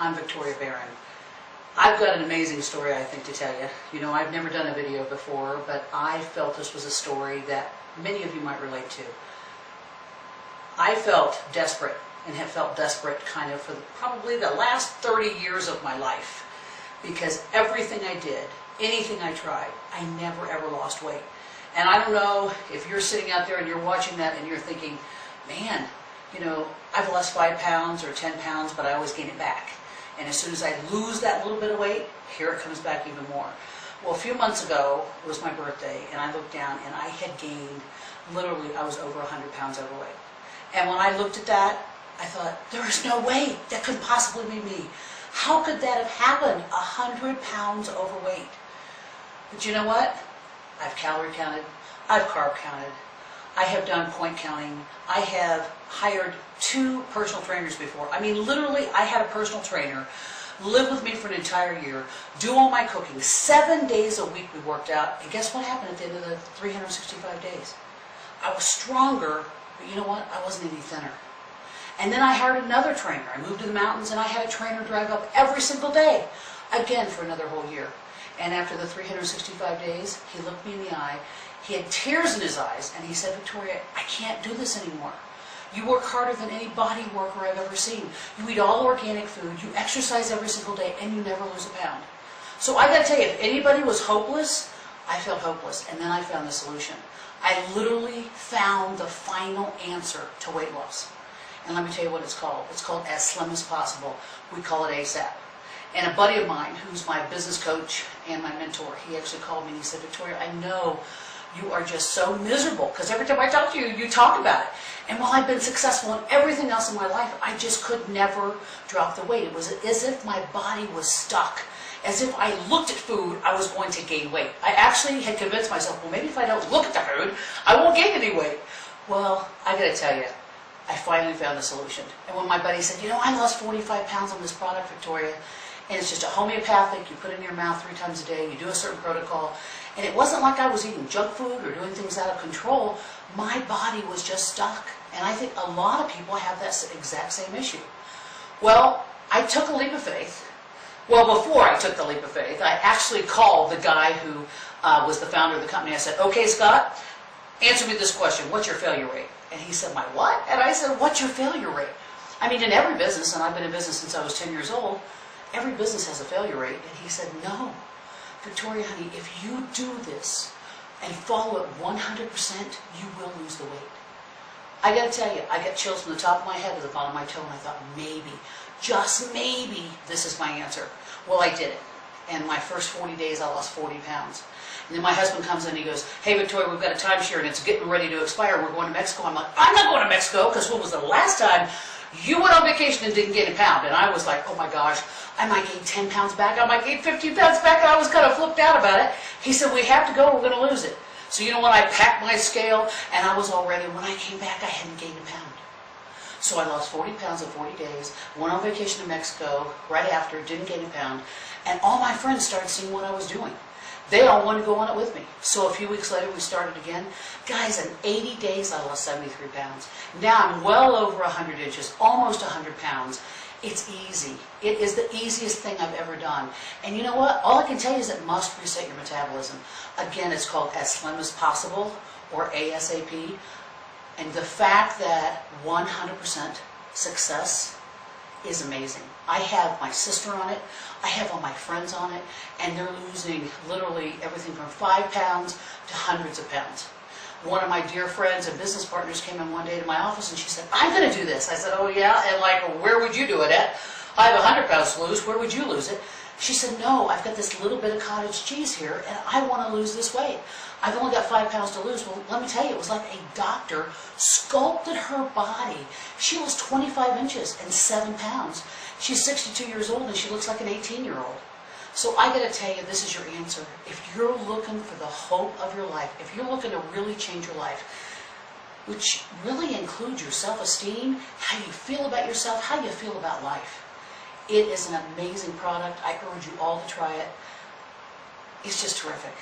I'm Victoria Baran. I've got an amazing story, I think, to tell you. You know, I've never done a video before, but I felt this was a story that many of you might relate to. I felt desperate and have felt desperate kind of for probably the last 30 years of my life, because everything I did, anything I tried, I never ever lost weight. And I don't know if you're sitting out there and you're watching that and you're thinking, man, you know, I've lost 5 pounds or 10 pounds, but I always gain it back. And as soon as I lose that little bit of weight, here it comes back even more. Well, a few months ago, it was my birthday, and I looked down and I had gained, literally, I was over 100 pounds overweight. And when I looked at that, I thought, there is no way that could possibly be me. How could that have happened, 100 pounds overweight? But you know what? I've calorie counted, I've carb counted, I have done point counting, I have hired 2 personal trainers before. I mean, literally, I had a personal trainer live with me for an entire year, do all my cooking, 7 days a week we worked out, and guess what happened at the end of the 365 days? I was stronger, but you know what? I wasn't any thinner. And then I hired another trainer. I moved to the mountains and I had a trainer drive up every single day, again for another whole year. And after the 365 days, he looked me in the eye, he had tears in his eyes, and he said, Victoria, I can't do this anymore. You work harder than any body worker I've ever seen. You eat all organic food, you exercise every single day, and you never lose a pound. So I gotta tell you, if anybody was hopeless, I felt hopeless, and then I found the solution. I literally found the final answer to weight loss. And let me tell you what it's called. It's called As Slim as Possible. We call it ASAP. And a buddy of mine, who's my business coach and my mentor, he actually called me and he said, Victoria, I know you are just so miserable, because every time I talk to you, you talk about it. And while I've been successful in everything else in my life, I just could never drop the weight. It was as if my body was stuck. As if I looked at food, I was going to gain weight. I actually had convinced myself, well, maybe if I don't look at the food, I won't gain any weight. Well, I gotta tell you, I finally found the solution. And when my buddy said, you know, I lost 45 pounds on this product, Victoria, and it's just a homeopathic, you put it in your mouth 3 times a day, you do a certain protocol, and it wasn't like I was eating junk food or doing things out of control. My body was just stuck. And I think a lot of people have that exact same issue. Well, I took a leap of faith. Well, before I took the leap of faith, I actually called the guy who was the founder of the company. I said, okay, Scott, answer me this question. What's your failure rate? And he said, my what? And I said, what's your failure rate? I mean, in every business, and I've been in business since I was 10 years old, every business has a failure rate. And he said, no, Victoria, honey, if you do this and follow it 100%, you will lose the weight. I gotta tell you, I got chills from the top of my head to the bottom of my toe, and I thought, maybe, just maybe, this is my answer. Well, I did it. And my first 40 days, I lost 40 pounds. And then my husband comes in and he goes, hey, Victoria, we've got a timeshare and it's getting ready to expire. We're going to Mexico. I'm like, I'm not going to Mexico, because when was the last time you went on vacation and didn't gain a pound? And I was like, oh my gosh, I might gain 10 pounds back. I might gain 15 pounds back. And I was kind of flipped out about it. He said, we have to go. We're going to lose it. So you know what? I packed my scale and I was all ready. When I came back, I hadn't gained a pound. So I lost 40 pounds in 40 days, went on vacation to Mexico right after, didn't gain a pound, and all my friends started seeing what I was doing. They all wanted to go on it with me. So a few weeks later, we started again. Guys, in 80 days, I lost 73 pounds. Now I'm well over 100 inches, almost 100 pounds. It's easy. It is the easiest thing I've ever done. And you know what? All I can tell you is it must reset your metabolism. Again, it's called As Slim as Possible, or ASAP. And the fact that 100% success is amazing. I have my sister on it, I have all my friends on it, and they're losing literally everything from 5 pounds to hundreds of pounds. One of my dear friends and business partners came in one day to my office and she said, I'm going to do this. I said, oh yeah? And like, where would you do it at? I have 100 pounds to lose, where would you lose it? She said, no, I've got this little bit of cottage cheese here and I want to lose this weight. I've only got 5 pounds to lose. Well, let me tell you, it was like a doctor sculpted her body. She was 25 inches and 7 pounds. She's 62 years old and she looks like an 18-year-old. So I got to tell you, this is your answer. If you're looking for the hope of your life, if you're looking to really change your life, which really includes your self-esteem, how you feel about yourself, how you feel about life, it is an amazing product. I urge you all to try it. It's just terrific.